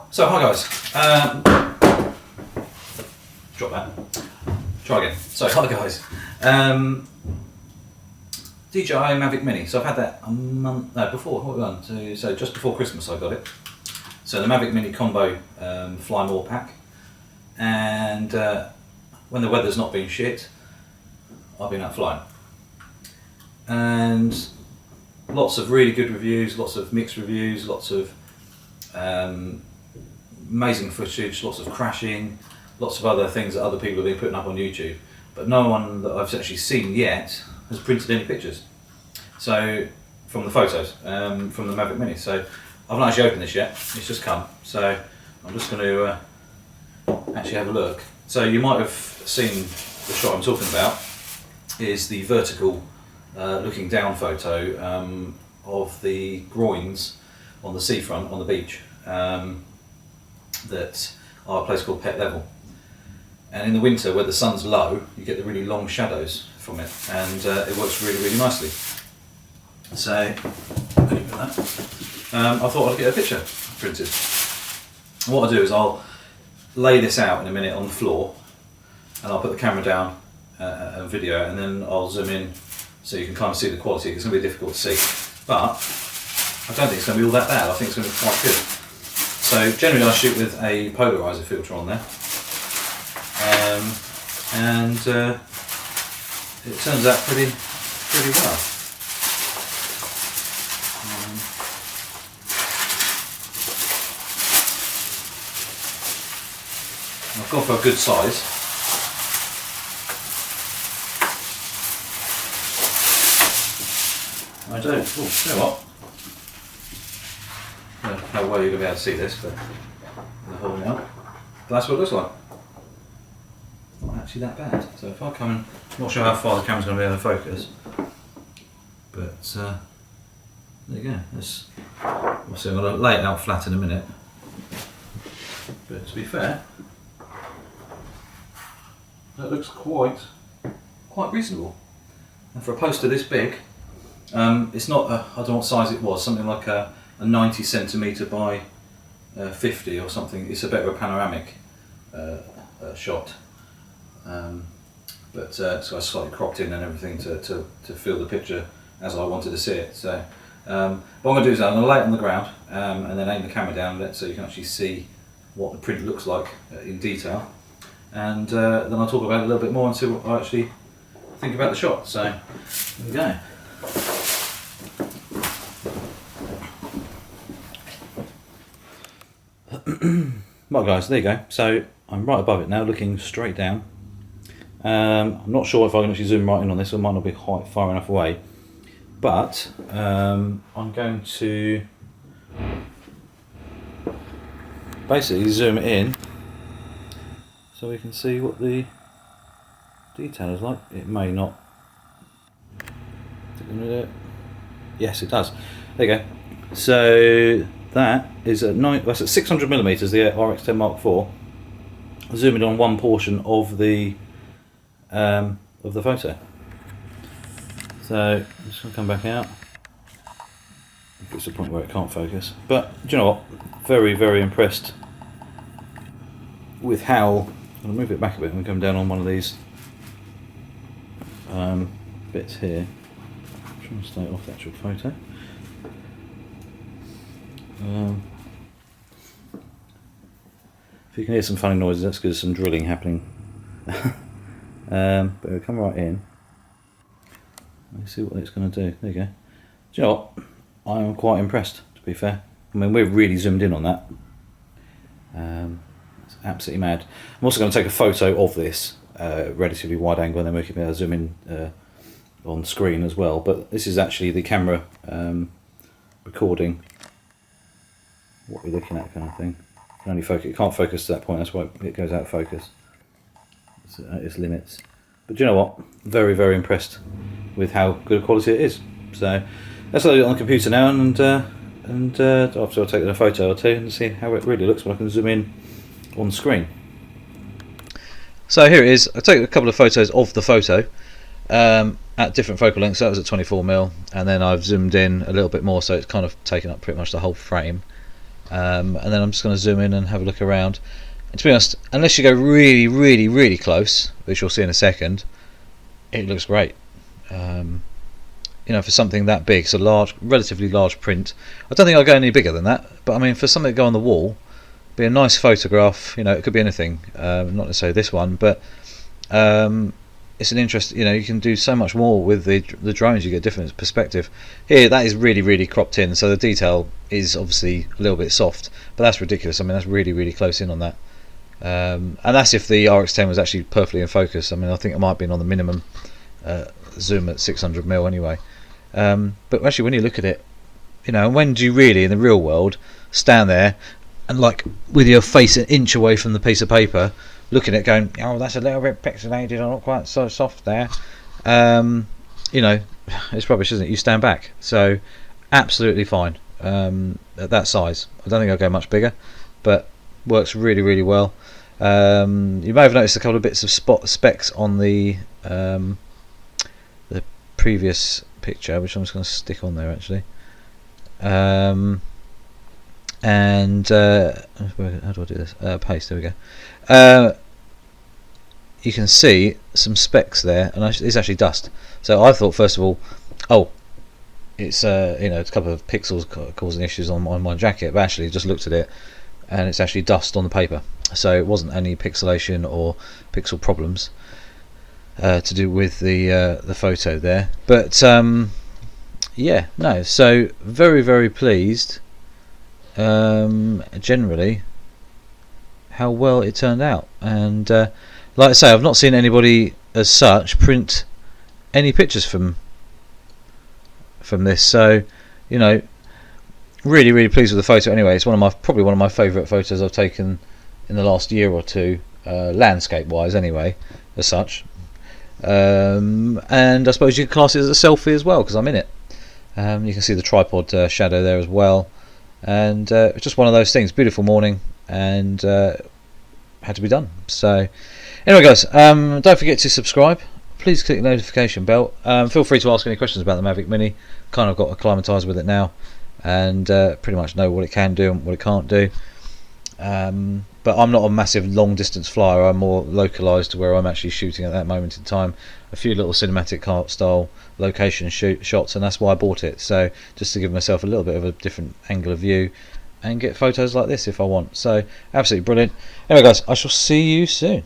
So hi guys, drop that, try again. So hi guys, Dji Mavic Mini. So I've had that a month, no before, what have we done? So just before Christmas I got it. So the Mavic Mini combo Fly More pack, and when the weather's not been shit, I've been out flying. And lots of really good reviews, lots of mixed reviews, lots of amazing footage, lots of crashing, lots of other things that other people have been putting up on YouTube, but no one that I've actually seen yet has printed any pictures. So from the photos, from the Mavic Mini. So I've not actually opened this yet, it's just come. So I'm just going to actually have a look. So you might have seen the shot I'm talking about is the vertical looking down photo of the groins on the seafront on the beach that are a place called Pet Level. And in the winter where the sun's low, you get the really long shadows from it, and it works really, really nicely. So I thought I'd get a picture printed. And what I'll do is I'll lay this out in a minute on the floor, and I'll put the camera down and video, and then I'll zoom in so you can kind of see the quality. It's going to be difficult to see, but I don't think it's going to be all that bad. I think it's going to be quite good. So generally I shoot with a polarizer filter on there, and it turns out pretty well. I've gone for a good size. I don't. Oh, you know what? I don't know how well you're going to be able to see this, but the whole out. That's what it looks like. Not actually that bad. So if I come in, I'm not sure how far the camera's going to be able to focus, but there you go. We'll see. I'm going to lay it out flat in a minute. But to be fair, that looks quite reasonable. And for a poster this big, it's not I don't know what size it was, something like a 90 centimetre by 50 or something. It's a bit of a panoramic shot, but so I slightly cropped in and everything to fill the picture as I wanted to see it. So what I'm going to do is I'm going to lay it on the ground and then aim the camera down so you can actually see what the print looks like in detail, and then I'll talk about it a little bit more and see what I actually think about the shot. So there we go. Right guys, there you go. So I'm right above it now, looking straight down. I'm not sure if I can actually zoom right in on this, or it might not be quite far enough away, but I'm going to basically zoom it in so we can see what the detail is like. It may not. Yes, it does. There you go. So that is at that's at 600 millimeters, the RX10 Mark IV. Zooming on one portion of the photo. So I'm just going to come back out. It's the point where it can't focus. But do you know what? Very, very impressed with how. I'll move it back a bit and come down on one of these bits here. I'm trying to stay off the actual photo. If you can hear some funny noises, that's because there's some drilling happening. But we'll come right in. Let's see what it's going to do. There you go. Do you know what? I'm quite impressed, to be fair. I mean, we're really zoomed in on that. It's absolutely mad. I'm also going to take a photo of this relatively wide angle, and then we can be able to zoom in on screen as well. But this is actually the camera recording what we're looking at, kind of thing. It can only focus. It can't focus to that point. That's why it goes out of focus. It's at its limits. But do you know what? Very, very impressed with how good a quality it is. So let's load it on the computer now, and after I've taken a photo or two and see how it really looks when I can zoom in on screen. So here it is. I took a couple of photos of the photo at different focal lengths. That was at 24mm, and then I've zoomed in a little bit more, so it's kind of taken up pretty much the whole frame. and then I'm just going to zoom in and have a look around. And to be honest, unless you go really, really, really close, which you'll see in a second, it looks great. You know, for something that big, it's a large, relatively large print. I don't think I'll go any bigger than that, but I mean, for something to go on the wall, be a nice photograph. You know, it could be anything, not necessarily this one, but it's an interest. You know, you can do so much more with the drones. You get different perspective. Here, that is really, really cropped in, so the detail is obviously a little bit soft, but that's ridiculous. I mean, that's really, really close in on that. And that's if the RX10 was actually perfectly in focus. I mean, I think it might have been on the minimum zoom at 600mm anyway. But actually, when you look at it, you know, when do you really, in the real world, stand there and, like, with your face an inch away from the piece of paper, looking at it going, oh, that's a little bit pixelated, I'm not quite so soft there. You know, it's rubbish, isn't it? You stand back. So, absolutely fine at that size. I don't think I'll go much bigger, but works really, really well. You may have noticed a couple of bits of specks on the previous picture, which I'm just going to stick on there actually. And how do I do this? Paste, there we go. You can see some specks there, and it's actually dust. So I thought, first of all, oh, it's you know, it's a couple of pixels causing issues on my jacket, but actually just looked at it, and it's actually dust on the paper. So it wasn't any pixelation or pixel problems to do with the photo there. But yeah, no, so very, very pleased generally how well it turned out. And like I say, I've not seen anybody as such print any pictures from this, so you know, really, really pleased with the photo. Anyway, it's probably one of my favourite photos I've taken in the last year or two, landscape wise anyway, as such. And I suppose you could class it as a selfie as well, because I'm in it. You can see the tripod shadow there as well, and it's just one of those things. Beautiful morning, and had to be done. So anyway, guys, don't forget to subscribe. Please click the notification bell. Feel free to ask any questions about the Mavic Mini. Kind of got acclimatised with it now, and pretty much know what it can do and what it can't do. But I'm not a massive long distance flyer. I'm more localised to where I'm actually shooting at that moment in time. A few little cinematic style location shots, and that's why I bought it. So just to give myself a little bit of a different angle of view and get photos like this if I want. So absolutely brilliant. Anyway, guys, I shall see you soon.